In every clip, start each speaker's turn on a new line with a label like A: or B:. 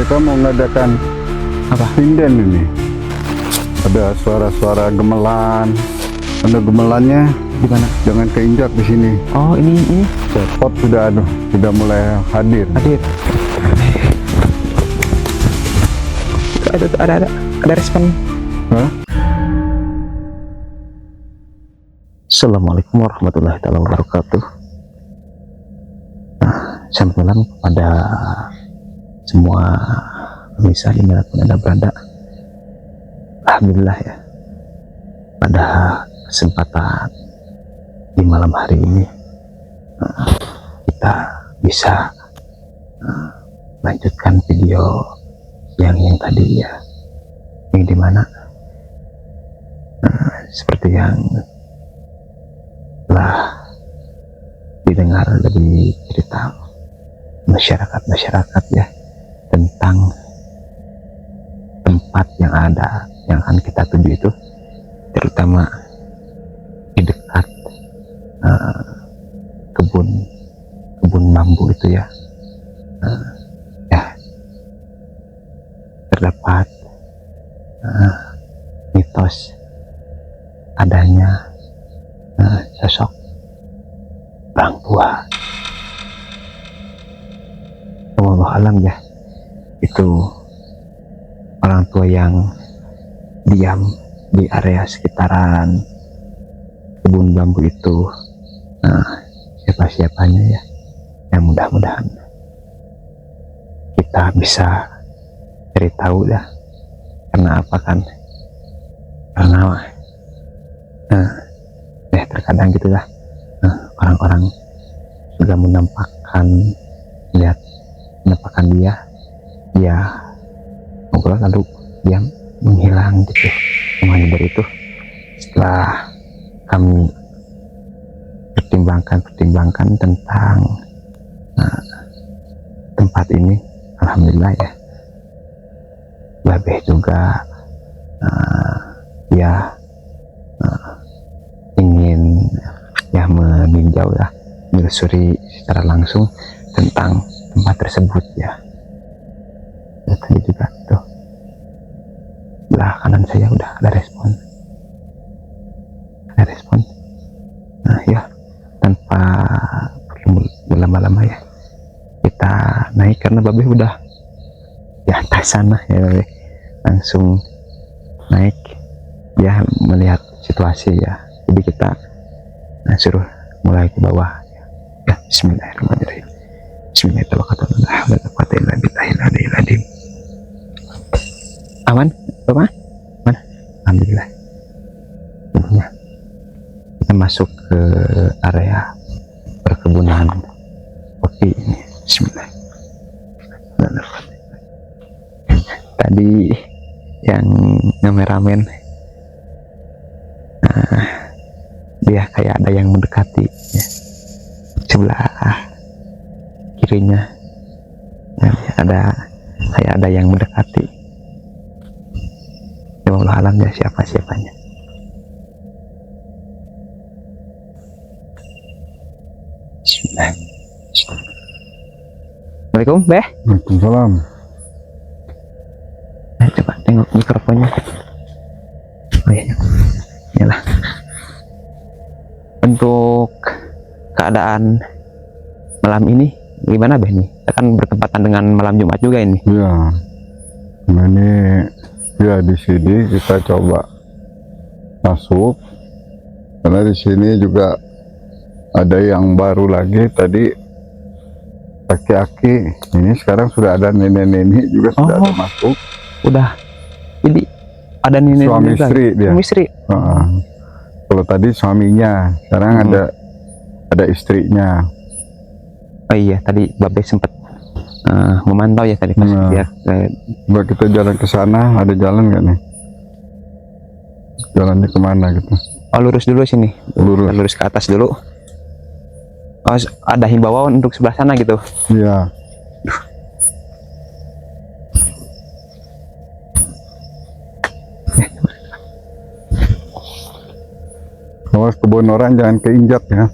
A: mereka mau mengadakan
B: Apa?
A: sinden ini. Ada suara-suara gemelan. Ada gemelannya,
B: Di mana?
A: jangan keinjak di sini.
B: Oh, ini
A: Jackpot sudah mulai hadir.
B: hadir. Ada respon.
A: Hah?
B: Assalamualaikum warahmatullahi wabarakatuh. Selamat malam kepada semua pemirsa dimanapun Anda berada. Alhamdulillah ya, pada kesempatan di malam hari ini kita bisa melanjutkan video yang tadi ya, yang dimana seperti yang telah didengar dari cerita masyarakat ya, tentang tempat yang akan kita tuju itu, terutama di dekat kebun bambu itu ya. Ya, terdapat mitos adanya sosok orang tua. Allah alam ya, itu orang tua yang diam di area sekitaran kebun bambu itu. Siapa-siapanya ya, yang mudah-mudahan kita bisa cari tahu dah. Karena apa kan? Karena terkadang gitulah, orang-orang sudah menampakkan dia ngobrol lalu dia menghilang gitu. Semuanya dari itu, setelah kami pertimbangkan tentang tempat ini, alhamdulillah ya, Babeh juga ingin ya meninjau lah, menelusuri secara langsung tentang tempat tersebut ya. Dan tadi juga tuh belah kanan saya udah ada respon. Nah ya, tanpa perlu berlama-lama ya, kita naik karena Babeh udah di atas sana ya. Babeh langsung naik ya, melihat situasi ya. Jadi kita suruh mulai ke bawah ya. Bismillahirrahmanirrahim. Bismillahirrahmanirrahim. Aman Bapak? Mana? Alhamdulillah. Ya, kita masuk ke area perkebunan kopi ini. Bismillahirrahmanirrahim. Tadi yang kameramen dia kayak ada yang mendekati ya. Sebelah kirinya ya, kayak ada yang mendekati. Ya Allah alam ya, siapa-siapanya. Assalamualaikum Beh.
A: Waalaikumsalam.
B: Coba tengok mikrofonnya. Oh iya, inilah untuk keadaan malam ini gimana Beh nih? Kita kan bertepatan dengan malam Jumat juga ini.
A: Ya, ini ya di sini kita coba masuk karena di sini juga ada yang baru lagi. Tadi aki-aki, ini sekarang sudah ada nenek-nenek juga sudah ada masuk.
B: Udah, jadi ada nenek
A: Suami
B: juga.
A: istri dia.
B: Suami istri.
A: Kalau tadi suaminya, sekarang ada istrinya.
B: Oh iya, tadi Babeh sempat memantau ya tadi pas dia.
A: Coba kita jalan ke sana, ada jalan nggak nih? Jalannya kemana gitu?
B: Oh, lurus dulu sini. Lurus ke atas dulu. Oh, ada himbauan untuk sebelah sana gitu.
A: Iya. Awas kebun orang jangan keinjak ya.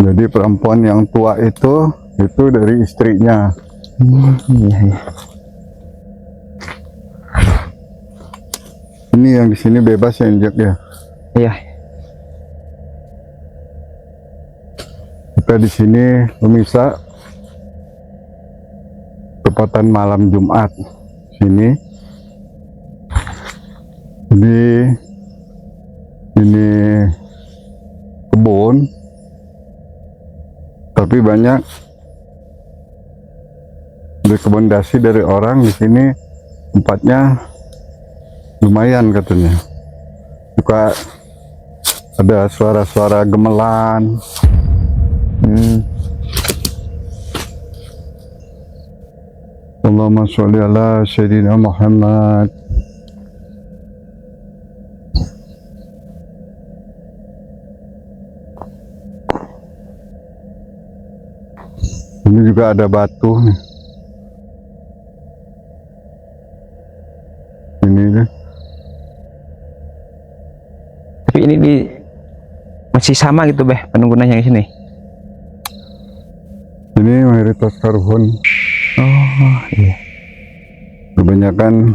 A: Jadi perempuan yang tua itu dari istrinya.
B: Iya, iya.
A: Ini yang di sini bebas ya injak ya.
B: Iya.
A: Kita di sini pemirsa, tepatan malam Jumat sini. Jadi ini kebun, tapi banyak rekomendasi dari orang di sini, tempatnya lumayan katanya. Juga ada suara-suara gemelan. Allahumma sholli ala Sayyidina Muhammad. Ini juga ada batu nih. Ini deh.
B: Tapi ini masih sama gitu Beh penunggunanya di sini.
A: Ini mayoritas karuhun.
B: Oh iya.
A: Kebanyakan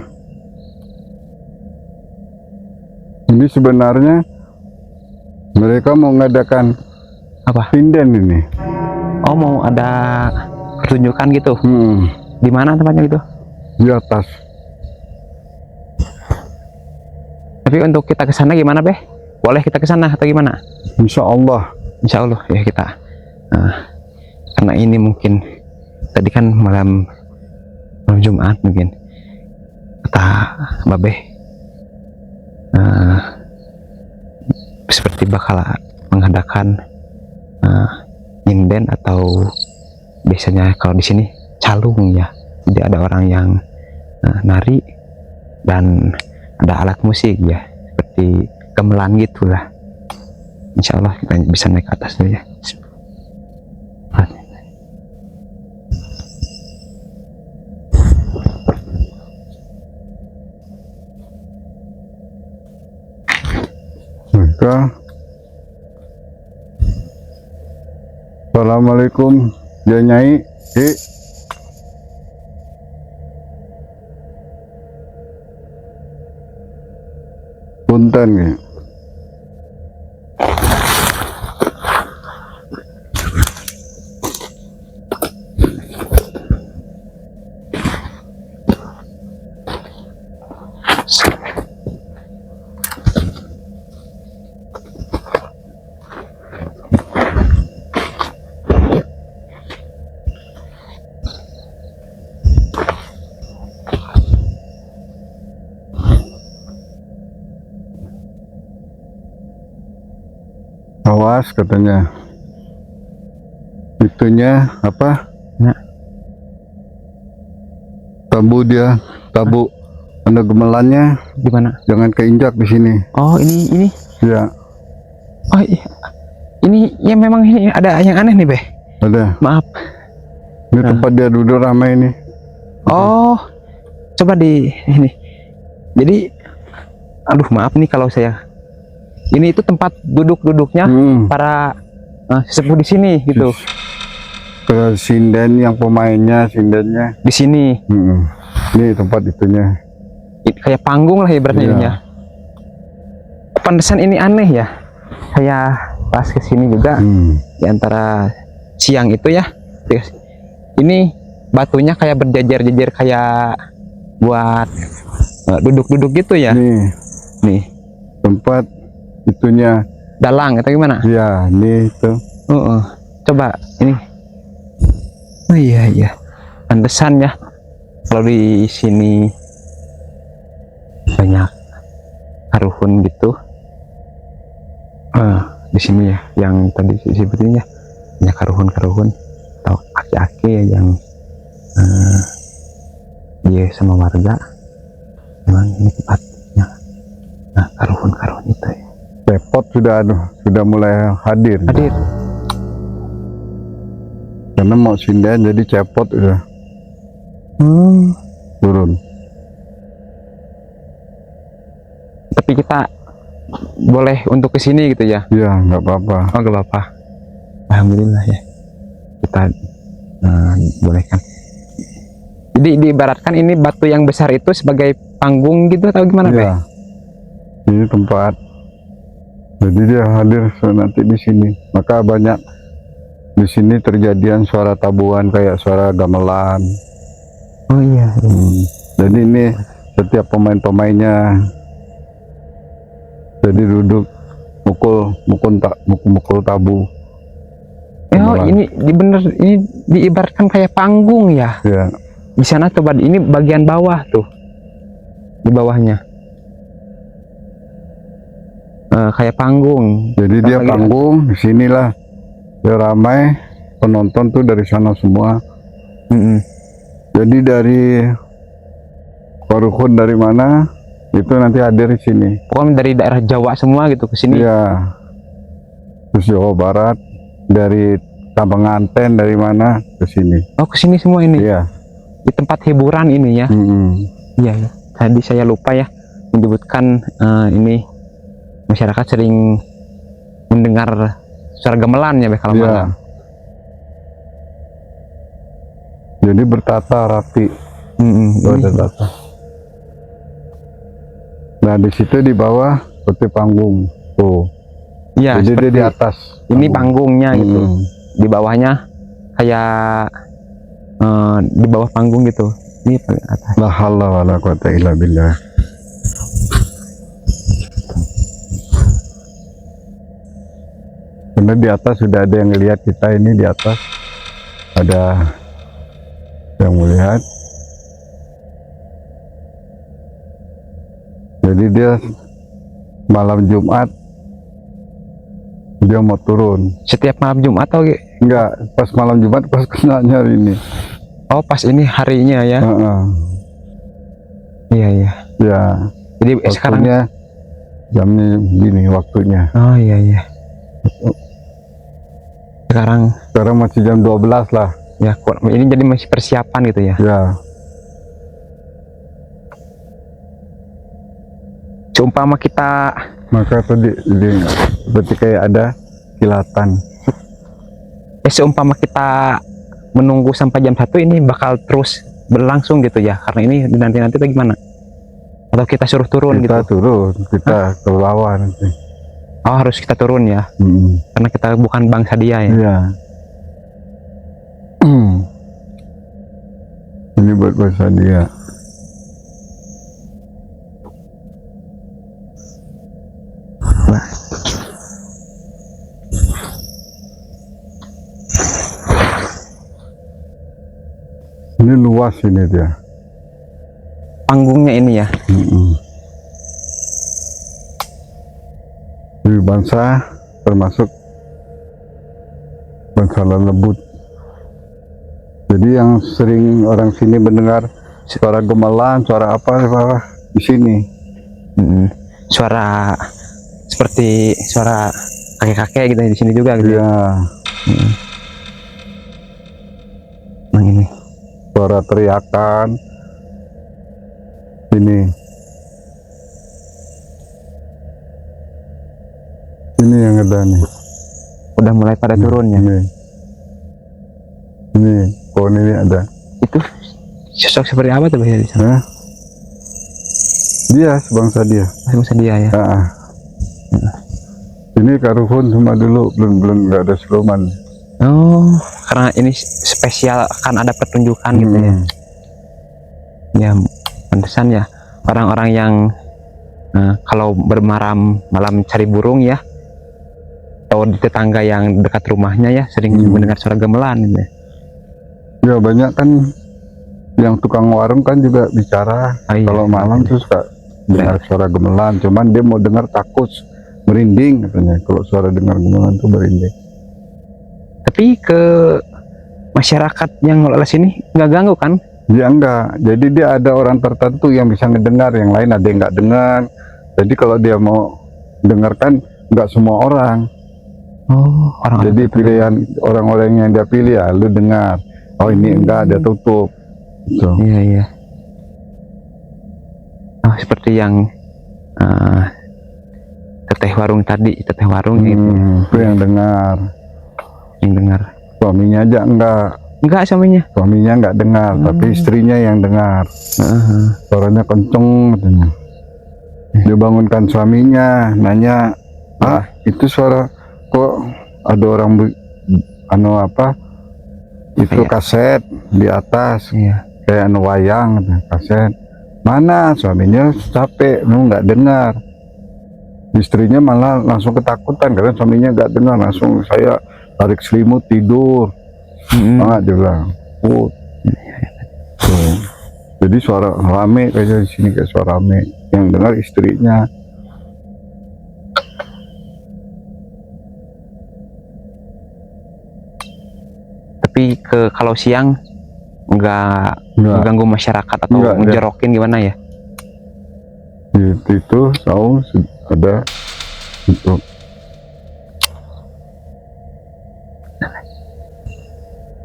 A: ini sebenarnya mereka mau mengadakan
B: Apa?
A: sinden ini.
B: Oh mau ada pertunjukan gitu. Di mana tempatnya gitu?
A: Di atas.
B: Tapi untuk kita ke sana gimana Beh? Boleh kita ke sana atau gimana?
A: Insya Allah.
B: Insya Allah ya kita. Karena ini mungkin tadi kan malam Jumat mungkin kata Babeh seperti bakal mengadakan nyinden atau biasanya kalau di sini calung ya. Jadi ada orang yang nari dan ada alat musik ya seperti gamelan gitulah. Insya Allah kita bisa naik ke atas dulu ya.
A: Maka Assalamualaikum ya Nyai. Punten ya. Awas katanya. Itunya apa?
B: Nah.
A: Tabu ada gemelannya.
B: Di mana?
A: Jangan keinjak di sini.
B: Oh ini.
A: Ya.
B: Oh iya. Ini ya memang ini ada yang aneh nih Beh.
A: Ada.
B: Maaf.
A: Ini tempat dia duduk ramai ini.
B: Oh, coba di ini. Jadi, aduh maaf nih kalau saya. Ini itu tempat duduknya para sesepuh di sini gitu.
A: Ke sinden yang pemainnya sindennya
B: Di sini.
A: Ini tempat itunya.
B: Kayak panggung lah ibaratnya
A: Iya.
B: ininya. Pantesan ini aneh ya. Saya pas kesini juga di antara siang itu ya. Ini batunya kayak berjejer-jejer kayak buat duduk-duduk gitu ya. Nih
A: Tempat itunya
B: dalang atau gimana?
A: ya, ini itu.
B: Coba ini. Oh iya. Pantesan ya kalau di sini banyak karuhun gitu. Di sini ya yang tadi sebetulnya banyak karuhun atau aki-aki ya yang dia sama warga. Memang ini tempatnya. Nah, karuhun itu ya.
A: Cepot sudah mulai hadir. Karena mau sinden jadi cepot udah turun.
B: Tapi kita boleh untuk kesini gitu ya?
A: Iya, nggak apa-apa.
B: Oh nggak apa-apa. Alhamdulillah ya, kita bolehkan. Jadi diibaratkan ini batu yang besar itu sebagai panggung gitu atau gimana, Pak?
A: Iya. Ini tempat. Jadi dia hadir nanti di sini. Maka banyak di sini terjadian suara tabuhan kayak suara gamelan.
B: Oh iya.
A: Jadi ini setiap pemain-pemainnya jadi duduk mukul tabu.
B: Oh ini bener, ini diibaratkan kayak panggung ya.
A: Ya.
B: Di sana coba, ini bagian bawah tuh, di bawahnya kayak panggung.
A: Jadi dia panggung, di sinilah dia ramai penonton tuh dari sana semua. Jadi dari Waruhun dari mana itu nanti hadir di sini.
B: Pokoknya dari daerah Jawa semua gitu ke sini.
A: Iya. Terus Jawa Barat, dari Tapanganten dari mana ke sini.
B: Oh ke sini semua ini.
A: Iya.
B: Di tempat hiburan ini ya. Iya ya. Tadi saya lupa ya menyebutkan ini masyarakat sering mendengar suara gamelan ya kalau malam.
A: Jadi bertata rapi. Bertata. Nah di situ di bawah seperti panggung tuh.
B: Iya.
A: Jadi dia di atas.
B: Ini panggungnya gitu. Di bawahnya kayak di bawah panggung gitu. Ini paling atas.
A: La haula wala quwata illa billah. Karena di atas sudah ada yang melihat kita ini, di atas ada yang melihat. Jadi dia malam Jumat dia mau turun.
B: Setiap malam Jumat atau
A: enggak, pas malam Jumat pas kenanya ini.
B: Oh pas ini harinya ya. Iya iya.
A: Ya.
B: Jadi
A: waktunya,
B: sekarang
A: jamnya gini waktunya.
B: Oh iya iya. Sekarang
A: masih jam 12 lah.
B: Ya ini jadi masih persiapan gitu ya.
A: Ya.
B: Seumpama kita,
A: maka tadi seperti kayak ada kilatan.
B: Seumpama kita menunggu sampai jam 1 ini bakal terus berlangsung gitu ya, karena ini nanti bagaimana? Atau kita suruh turun
A: kita
B: gitu?
A: Turun, kita ke bawah nanti.
B: Oh harus kita turun ya, karena kita bukan bangsa dia ya.
A: Iya. Ini buat bangsa dia. Ini luas ini dia.
B: Panggungnya ini ya.
A: Di bangsa termasuk bangsa lembut. Jadi yang sering orang sini mendengar suara gamelan, suara apa di sini.
B: Suara seperti suara kakek-kakek gitu di sini juga gitu.
A: Iya.
B: Nah ini.
A: Suara teriakan. Ini yang ada nih.
B: Udah mulai pada turun ya.
A: Ini pohon ini ada.
B: Itu sosok seperti apa tuh di sana?
A: Dia sebangsa dia.
B: Sebangsa dia ya.
A: Ini Karuhun cuma dulu belum nggak ada siluman.
B: Oh, karena ini spesial kan ada pertunjukan gitu ya. Ya, pantesan ya orang-orang yang kalau bermalam malam cari burung ya, atau di tetangga yang dekat rumahnya ya sering mendengar suara gamelan gitu.
A: Ya banyak kan yang tukang warung kan juga bicara kalau malam tuh suka dengar suara gamelan, cuman dia mau dengar takut merinding katanya kalau suara dengar gamelan tuh merinding.
B: Tapi ke masyarakat yang ngelola sini nggak ganggu kan?
A: Ya enggak, jadi dia ada orang tertentu yang bisa ngedengar, yang lain ada yang nggak dengar. Jadi kalau dia mau dengarkan nggak semua orang.
B: Oh, orang.
A: Jadi pilihan orang-orang yang dia pilih ya, lu dengar. Oh ini enggak, ada tutup. Gitu.
B: Iya iya. Oh seperti yang teteh warung tadi, teteh warung gitu.
A: Itu yang dengar.
B: yang dengar.
A: Suaminya aja
B: Enggak suaminya.
A: suaminya nggak dengar, tapi istrinya yang dengar. Suaranya kenceng katanya. Dia bangunkan suaminya, nanya, ah itu suara kok ada orang itu kaset di atas,
B: Iya.
A: kayak wayang kaset. Mana? Suaminya capek, nggak dengar. Istrinya malah langsung ketakutan karena suaminya nggak dengar, langsung saya tarik selimut tidur. Dia bilang, tuh. Jadi suara rame kayak di sini, kayak suara rame. Yang dengar istrinya.
B: Tapi kalau siang nggak mengganggu masyarakat atau ngejerokin gimana ya?
A: Itu tahu ada itu.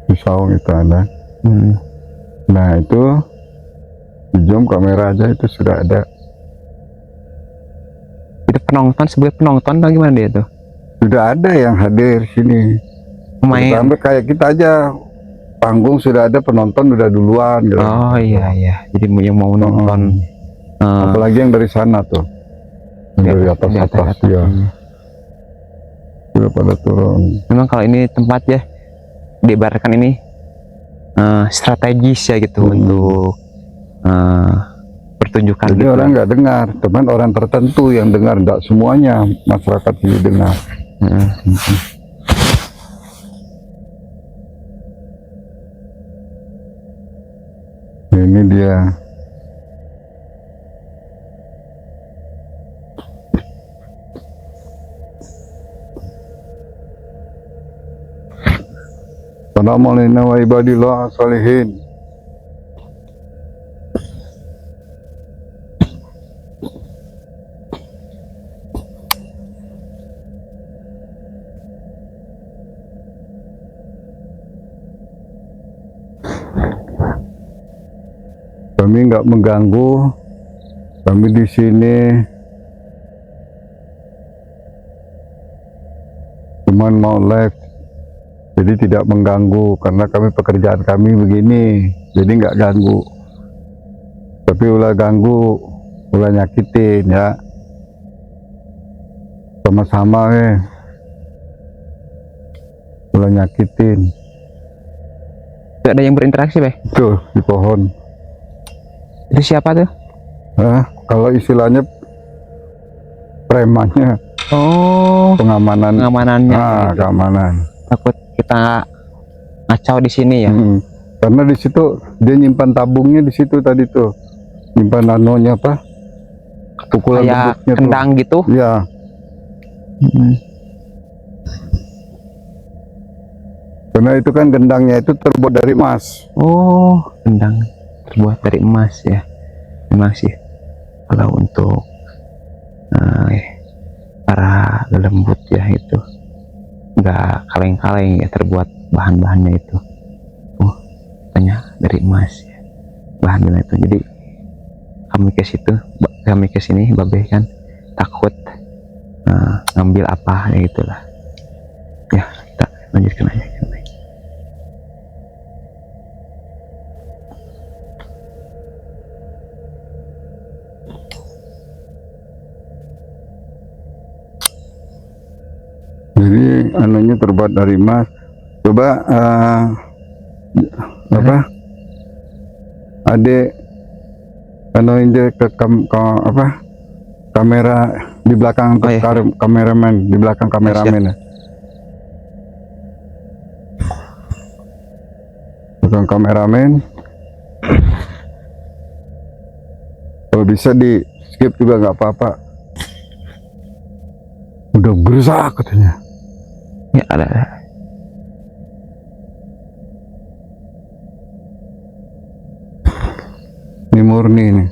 A: Di saung itu ada. Nah itu di zoom kamera aja itu sudah ada.
B: Itu penonton, sebagai penonton atau gimana dia tuh?
A: Sudah ada yang hadir sini.
B: Pemain.
A: Kayak kita aja, panggung sudah ada, penonton udah duluan gitu.
B: Oh iya, jadi yang mau nonton.
A: Apalagi yang dari sana tuh, yang dari atas ya. Sudah pada turun.
B: Memang kalau ini tempat ya, diibaratkan ini strategis ya gitu untuk pertunjukan.
A: Jadi gitu. Orang nggak dengar, teman orang tertentu yang dengar, nggak semuanya masyarakat ini dengar. Ini dia. Assalamualaikum wa ibadillah salihin. Kami nggak mengganggu, kami di sini cuman mau live, jadi tidak mengganggu karena kami pekerjaan kami begini, jadi nggak ganggu. Tapi ulah ganggu, ulah nyakitin ya, sama-sama ulah nyakitin.
B: Tidak ada yang berinteraksi,
A: Tuh di pohon.
B: Itu siapa tuh?
A: Kalau istilahnya premannya.
B: Oh,
A: pengamanannya.
B: Gitu.
A: Keamanan.
B: Takut kita ngacau di sini ya.
A: Karena di situ dia nyimpan tabungnya di situ tadi tuh. Nyimpan apa? Pukulan
B: kayak kendang tuh. Gitu.
A: Ya. Karena itu kan gendangnya itu terbuat dari emas.
B: Oh, gendang terbuat dari emas ya. Memang sih kalau untuk para lembut ya itu nggak kaleng-kaleng ya terbuat bahan-bahannya itu. Tanya dari emas ya bahan-bahan itu. Jadi kami ke sini babe kan takut ngambil apa ya itulah. Ya kita lanjutkan aja.
A: Jadi anunya terbuat dari emas. Coba adik anuin dia ke kamera di belakang kameramen, di belakang kameramen. Belakang kameramen. Kalau bisa di skip juga nggak apa-apa. Udah gerusak katanya.
B: Ya ada.
A: Ini murni nih.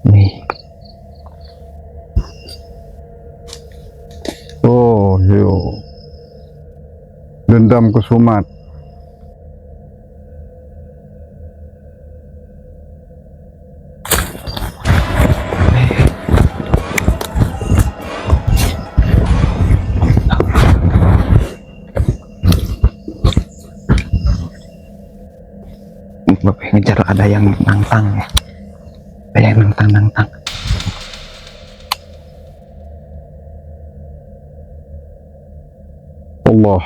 B: Nih.
A: Oh, yo. Dendam Kusumat.
B: Bapak ngejar ada yang nantang ya. Ada yang nantang.
A: Allah.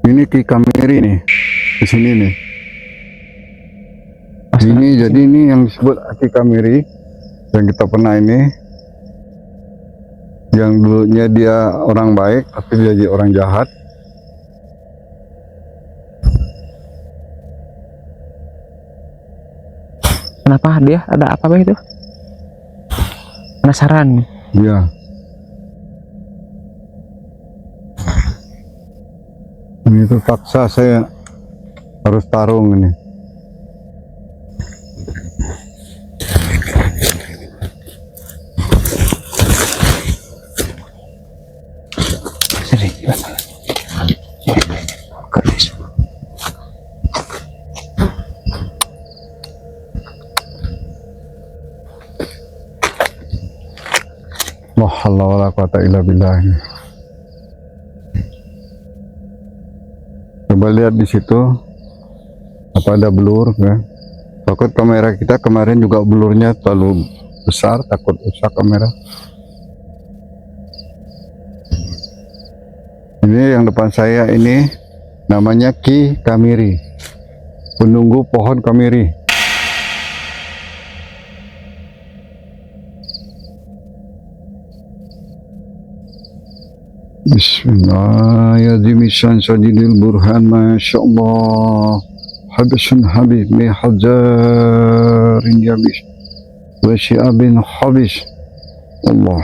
A: Ini Ki Kamiri nih, di sini nih. Ini jadi ini yang disebut Ki Kamiri yang kita pernah ini, yang dulunya dia orang baik tapi dia jadi orang jahat.
B: Kenapa dia ada apa begitu? Penasaran.
A: Iya. Ini terpaksa saya harus tarung ini.
B: Sini.
A: La haula wala quwata illa billah. Coba lihat di situ apa ada blur ya. Takut kamera kita kemarin juga blurnya terlalu besar, takut rusak kamera. Ini yang depan saya ini namanya Ki Kamiri, penunggu pohon kamiri. Bismillahirrahmanirrahim. Sajidil burhan, masya Allah. Habisun habib mi hajarin yabis wa syi'abin habis. Allah.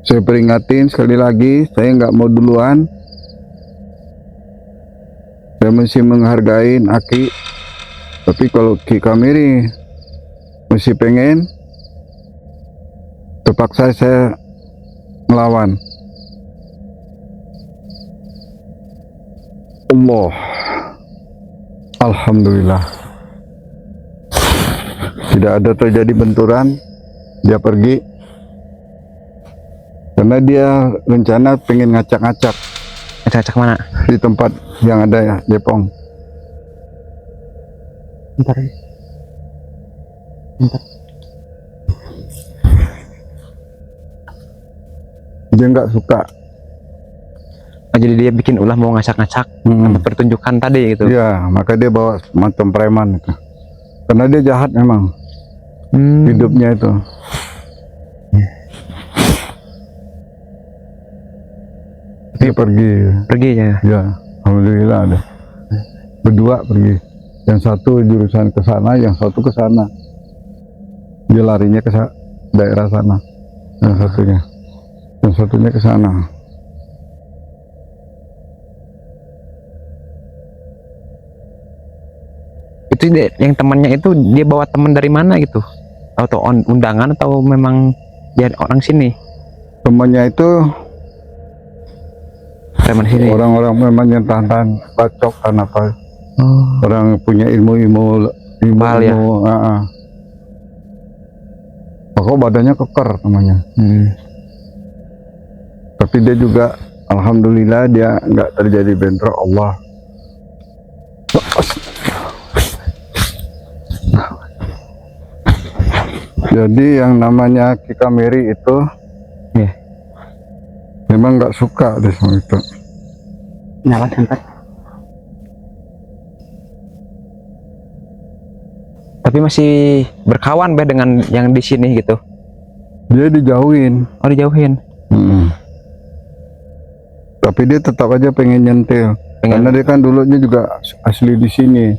A: Saya peringatin sekali lagi, saya nggak mau duluan. Saya masih menghargai Aki. Tapi kalau Ki Kamiri masih pengen, terpaksa saya melawan. Allah. Alhamdulillah. Tidak ada terjadi benturan. Dia pergi. Karena dia rencana pengen ngacak-ngacak.
B: Ngacak mana?
A: Di tempat yang ada ya, Jepong.
B: Bentar.
A: Dia nggak suka.
B: Oh, jadi dia bikin ulah mau ngacak-ngacak pertunjukan tadi gitu.
A: Iya, maka dia bawa macam preman itu. Karena dia jahat memang. Hidupnya itu. Dia pergi
B: ya.
A: Ya, alhamdulillah ada. Berdua pergi. Yang satu jurusan ke sana, yang satu ke sana. Dia larinya ke daerah sana. Yang satunya ke sana.
B: Itu yang temannya itu dia bawa teman dari mana gitu? Atau undangan atau memang dia orang sini?
A: Temannya itu
B: preman sini.
A: Orang-orang memang yang tahan bacok kan apa. Orang punya ilmu
B: ya.
A: Pokok badannya keker namanya. Tapi dia juga alhamdulillah dia nggak terjadi bentrok. Allah. Jadi yang namanya Ki Kamiri itu memang nggak suka deh sama itu.
B: Nyala tempat. Tapi masih berkawan dengan yang di sini gitu.
A: Dia dijauhin.
B: Oh, dijauhin.
A: Tapi dia tetap aja pengen nyentil. Karena dia kan dulunya juga asli di sini.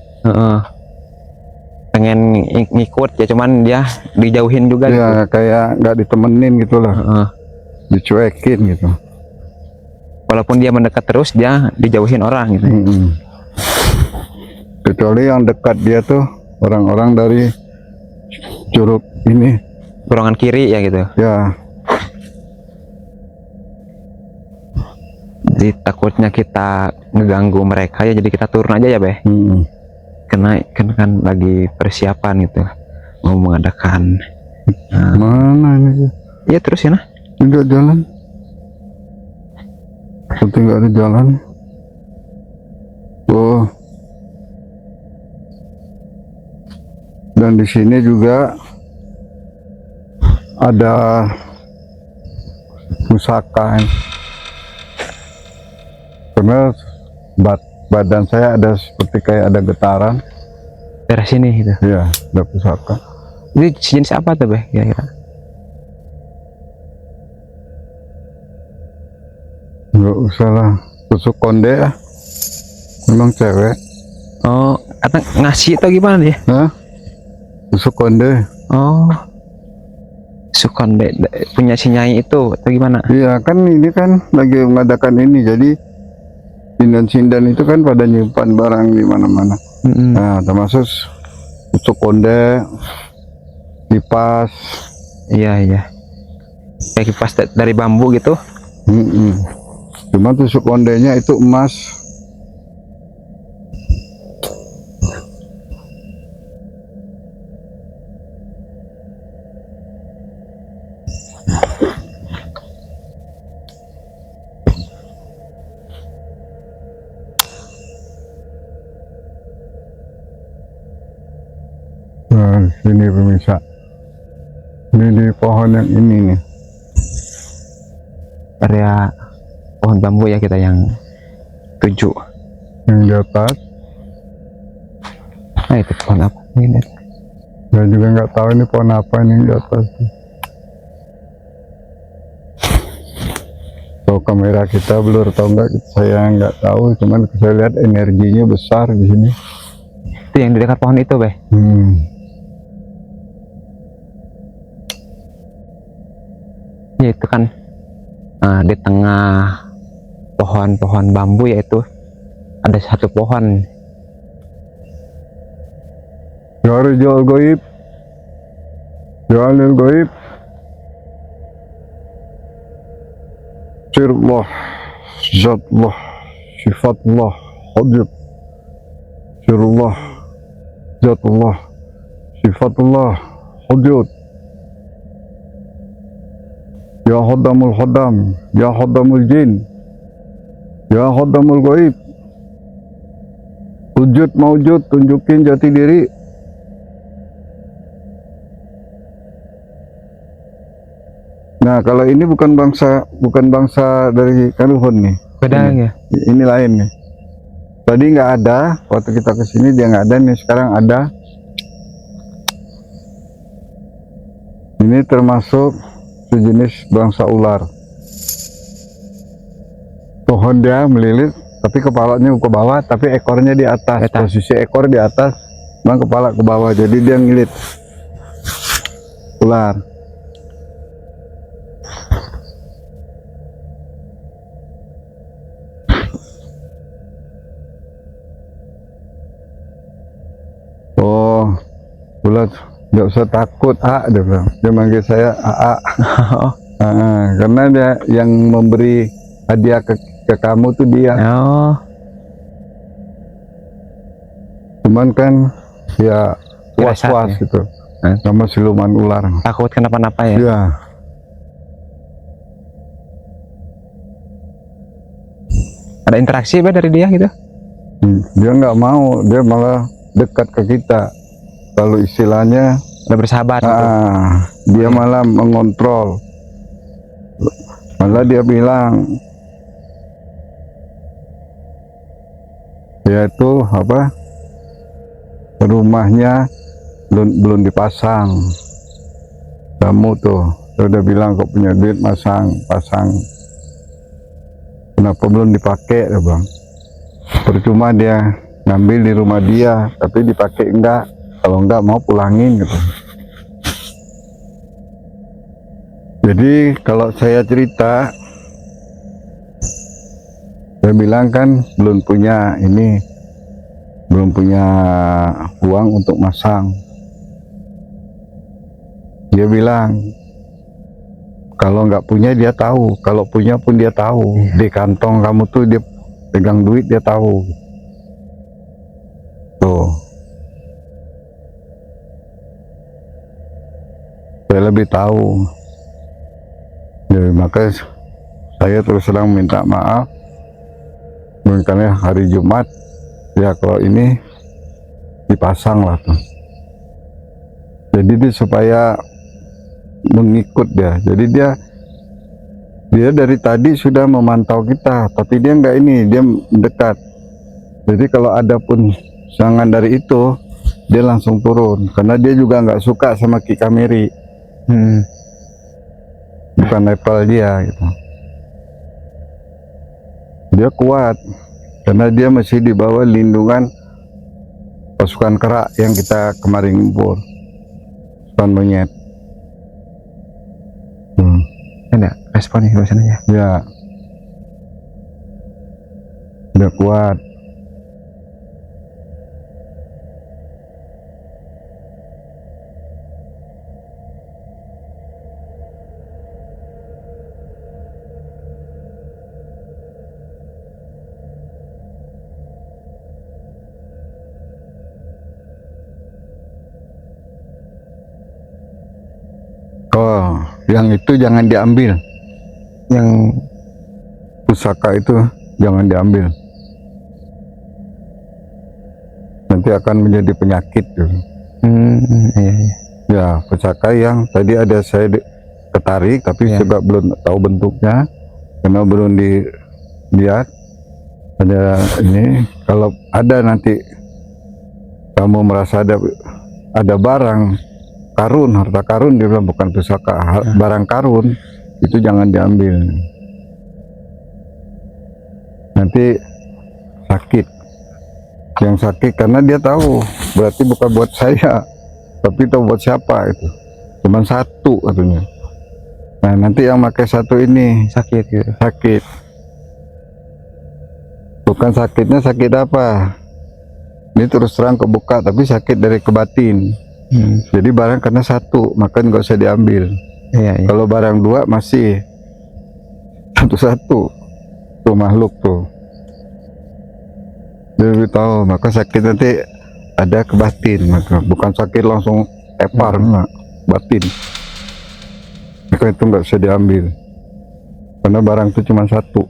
B: Pengen ngikut ya, cuman dia dijauhin juga gitu.
A: Ya kayak nggak ditemenin gitu lah. Dicuekin gitu.
B: Walaupun dia mendekat terus, dia dijauhin orang gitu.
A: Kecuali yang dekat dia tuh orang-orang dari curug ini,
B: Ruangan kiri ya gitu.
A: ya.
B: Jadi takutnya kita ngeganggu mereka ya, jadi kita turun aja ya, Beh. Karena kan lagi persiapan gitu, mau mengadakan.
A: Mana ini?
B: Iya terus ya, nah.
A: Enggak jalan. Seperti nggak ada jalan. Oh. Dan di sini juga ada pusaka. Karena badan saya ada seperti kayak ada getaran.
B: Daerah sini gitu.
A: Iya, ada pusaka.
B: Ini jenis apa tuh, Beh, kira-kira?
A: Nggak usah lah, tusuk konde ya. Memang cewek.
B: Oh, atau ngasih atau gimana dia?
A: Hah? Tusuk konde.
B: Oh, Sukonde punya si Nyai itu atau gimana?
A: Iya kan, ini kan lagi mengadakan ini, jadi sindan-sindan itu kan pada nyimpan barang di mana-mana. Nah, termasuk tusuk konde, kipas.
B: Iya. Kayak kipas dari bambu gitu.
A: Cuma tusuk kondenya itu emas. Nah, sini pemirsa. Ini di pohon yang ini nih.
B: Area pohon bambu ya kita yang 7.
A: Yang di atas.
B: Nah itu pohon apa ini?
A: Saya juga nggak tahu ini pohon apa ini di atas. So kamera kita blur atau enggak, saya nggak tahu. Cuman saya lihat energinya besar di sini.
B: Itu yang di dekat pohon itu, Beh. Ya itu kan di tengah pohon-pohon bambu yaitu ada satu pohon.
A: Ya Rijal Goib, Ya Alil Goib, Sirullah, Zatullah, Sifatullah, Hujud, Sirullah, Zatullah, Sifatullah, Hujud. Ya Khaddamul Khaddam, Ya Khaddamul Jin, Ya Khaddamul Goib, wujud maujud, tunjukin jati diri. Nah, kalau ini bukan bangsa dari Karuhun nih.
B: Beda ya?
A: Ini lain nih. Tadi nggak ada, waktu kita kesini dia nggak ada nih, sekarang ada. Ini termasuk sejenis bangsa ular. Pohon dia melilit, tapi kepalanya ke bawah, tapi ekornya di atas. Posisi ekor di atas, bang kepala ke bawah, jadi dia ngilit ular. Oh, ular nggak usah takut, dia bilang. Dia manggil saya AA. Karena dia yang memberi hadiah ke kamu tuh dia. Cuman kan ya was-was gitu, sama siluman ular.
B: Takut kenapa-napa ya?
A: Iya.
B: Ada interaksi dari dia gitu?
A: Dia nggak mau, dia malah dekat ke kita. Kalau istilahnya
B: udah bersahabat gitu.
A: Dia malah mengontrol. Malah dia bilang, yaitu apa, rumahnya belum dipasang. Kamu tuh udah bilang kok punya duit pasang. kenapa belum dipakai ya bang? Percuma dia ngambil di rumah dia, tapi dipakai enggak. Kalau enggak mau pulangin gitu. Jadi kalau saya cerita, saya bilang kan belum punya ini, belum punya uang untuk masang. Dia bilang kalau nggak punya dia tahu, kalau punya pun dia tahu. Di kantong kamu tuh dia pegang duit, dia tahu. Tuh, saya lebih tahu. Jadi maka saya terus terang minta maaf. Karena hari Jumat ya kalau ini dipasang lah tuh. Jadi dia supaya mengikut dia. Jadi dia dari tadi sudah memantau kita, tapi dia nggak ini, dia mendekat. Jadi kalau ada pun serangan dari itu, dia langsung turun. Karena dia juga nggak suka sama Ki Kameri. Bukan level dia gitu. Dia kuat karena dia masih di bawah lindungan pasukan kerak yang kita kemarin impor, pasukan monyet.
B: Ada responnya bahasanya
A: Ya, udah kuat. Oh, yang itu jangan diambil.
B: yang
A: Pusaka itu jangan diambil. Nanti akan menjadi penyakit.
B: iya.
A: Ya, pusaka yang tadi ada saya ketarik, tapi
B: Ya.
A: juga belum tahu bentuknya, karena belum dilihat. Ada ini, kalau ada nanti kamu merasa ada barang karun, harta karun, dia bilang bukan pusaka, barang karun, itu jangan diambil. Nanti sakit. Yang sakit karena dia tahu, berarti bukan buat saya, tapi tahu buat siapa itu. Cuman satu katanya. Nah nanti yang pakai satu ini
B: Sakit gitu.
A: sakit. Bukan sakitnya sakit apa? Ini terus terang kebuka, tapi sakit dari kebatin. Jadi barang karena satu, maka nggak usah diambil.
B: Iya.
A: Kalau barang dua masih satu-satu. Tuh makhluk tuh. Dia lebih tahu, maka sakit nanti ada ke batin, maka bukan sakit langsung tepar, enggak, batin. Maka itu nggak bisa diambil, karena barang itu cuma satu.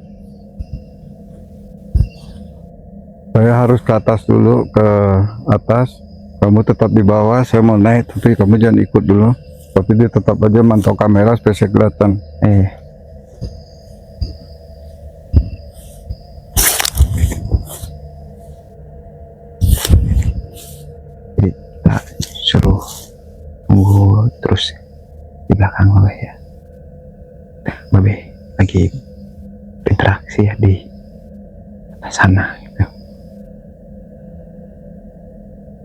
A: Saya harus ke atas dulu, ke atas. Kamu tetap di bawah, saya mau naik, tapi kamu jangan ikut dulu. Tapi dia tetap aja mantau kamera supaya saya kelihatan.
B: Jadi kita suruh tunggu terus di belakang Babe ya. Babe lagi berinteraksi ya di atas sana gitu.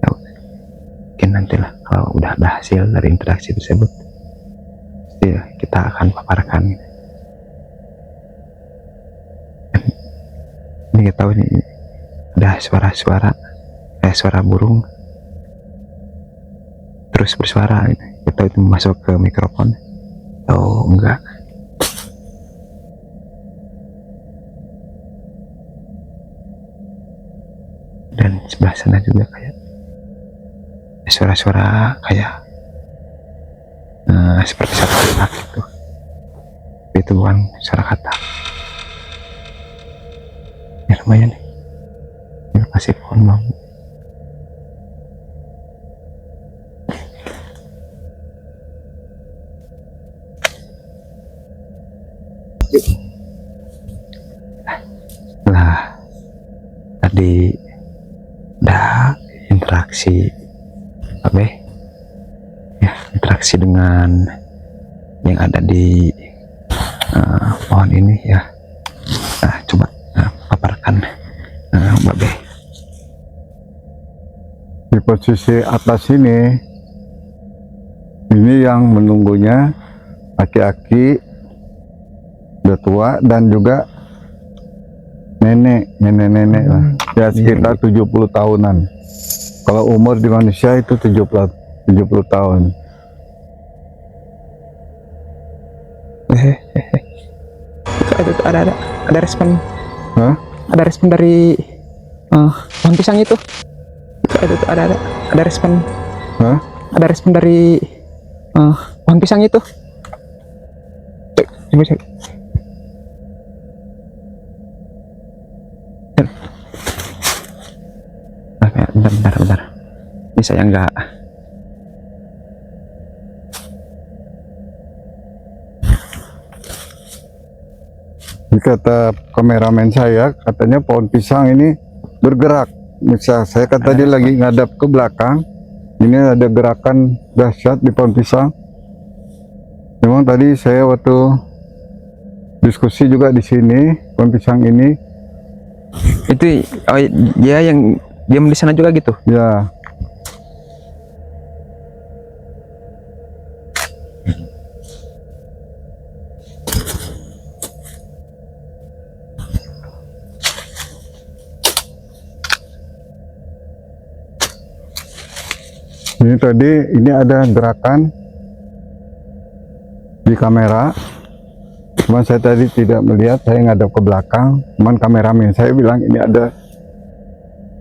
B: Ya, mungkin nantilah kalau udah ada hasil dari interaksi tersebut, ya kita akan paparkan gitu. Ini kita tahu ini ada suara-suara kayak suara burung terus bersuara gitu. Kita itu masuk ke mikrofon atau enggak. Dan sebelah sana juga kayak suara-suara kayak seperti satu kata gitu. Itu bukan suara kata. Ya lumayan nih. Ini kasih pohon bambu. Nah, tadi ada interaksi Babe ya, interaksi dengan yang ada di pohon ini ya. Coba paparkan Mbak Be.
A: Di posisi atas ini yang menunggunya aki-aki udah tua dan juga nenek lah. Ya sekitar 70 tahunan. Kalau umur di manusia itu 70 tahun.
B: Itu ada respon.
A: Hah?
B: Ada respon dari pohon pisang itu. Itu ada respon.
A: Hah?
B: Ada respon dari pohon pisang itu. Coba cek. Bentar. Ini saya enggak.
A: Ini kata kameramen saya, katanya pohon pisang ini bergerak. Misal saya kan tadi lagi ngadap ke belakang, ini ada gerakan dahsyat di pohon pisang. Memang tadi saya waktu diskusi juga di sini, pohon pisang ini.
B: Itu dia yang diam di sana juga gitu.
A: Ya, ini tadi ini ada gerakan di kamera. Cuman saya tadi tidak melihat, saya ngadap ke belakang. Cuman kameramen saya bilang ini ada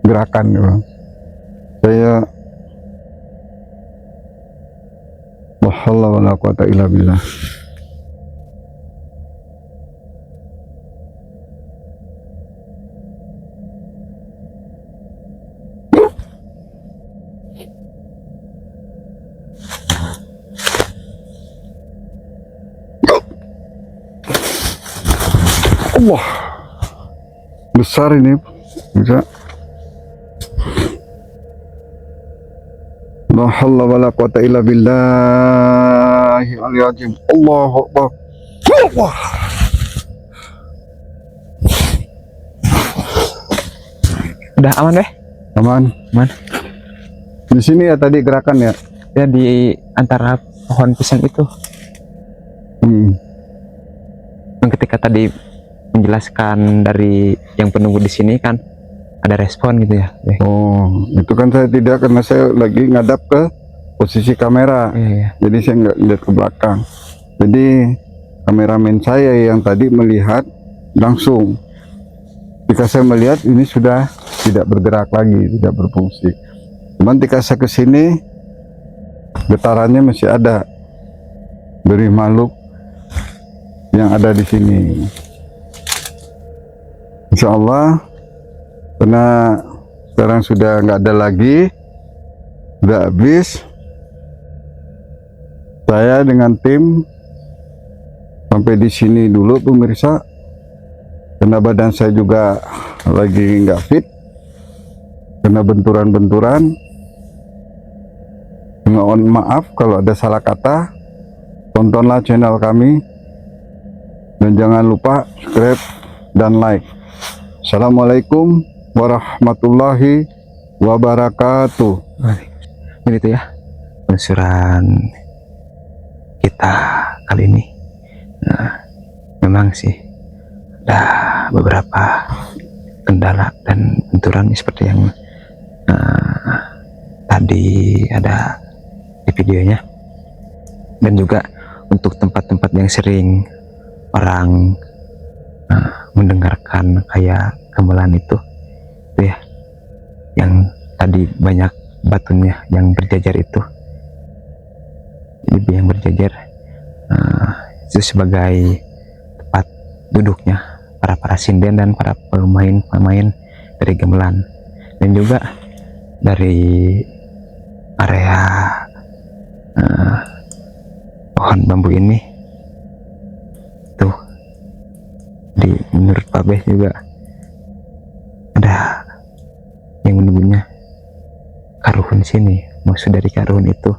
A: gerakan. Saya la haula wala quwata illa billah. Allah, besar ini bisa. La haula wala quwata illa billahi al-aliyyil azim. Allahu akbar. Allah.
B: Udah aman deh.
A: Aman. Di sini ya tadi gerakan ya.
B: Ya di antara pohon pisang itu. Ketika tadi menjelaskan dari yang penunggu di sini kan ada respon gitu ya.
A: Oh, itu kan saya tidak, karena saya lagi ngadap ke posisi kamera.
B: Iya.
A: Jadi saya nggak lihat ke belakang. Jadi kameramen saya yang tadi melihat langsung. Ketika saya melihat ini sudah tidak bergerak lagi, tidak berfungsi. Cuman ketika saya ke sini getarannya masih ada dari makhluk yang ada di sini. Insya Allah, karena sekarang sudah nggak ada lagi, sudah habis. Saya dengan tim sampai di sini dulu pemirsa, karena badan saya juga lagi nggak fit, karena benturan-benturan. Mohon maaf kalau ada salah kata. Tontonlah channel kami dan jangan lupa subscribe dan like. Assalamualaikum warahmatullahi wabarakatuh.
B: Begitu ya penelusuran kita kali ini. Memang sih ada beberapa kendala dan benturan seperti yang tadi ada di videonya, dan juga untuk tempat-tempat yang sering orang mendengarkan kayak gamelan itu ya, yang tadi banyak batunya yang berjajar itu. Jadi yang berjajar itu sebagai tempat duduknya para sinden dan para pemain dari gamelan, dan juga dari area pohon bambu ini tuh. Menurut Pak Beh juga ada yang menyebutnya karuhun sini. Maksud dari karuhun itu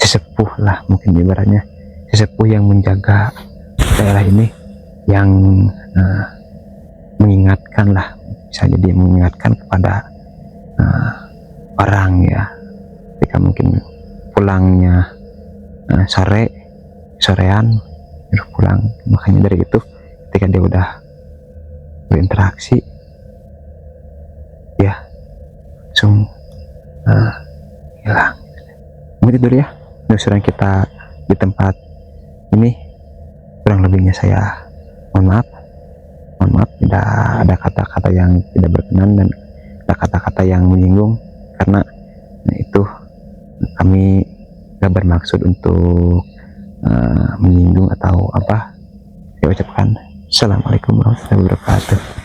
B: sesepuh lah, mungkin ibaratnya sesepuh yang menjaga daerah ini yang mengingatkan lah, bisa jadi mengingatkan kepada orang ya, ketika mungkin pulangnya sorean baru pulang. Makanya dari itu ketika dia udah berinteraksi ya langsung hilang. Mungkin tidur ya penelusuran kita di tempat ini. Kurang lebihnya saya mohon maaf tidak ada kata-kata yang tidak berkenan dan ada kata-kata yang menyinggung, karena itu kami gak bermaksud untuk menyinggung atau apa. Saya ucapkan assalamualaikum warahmatullahi wabarakatuh.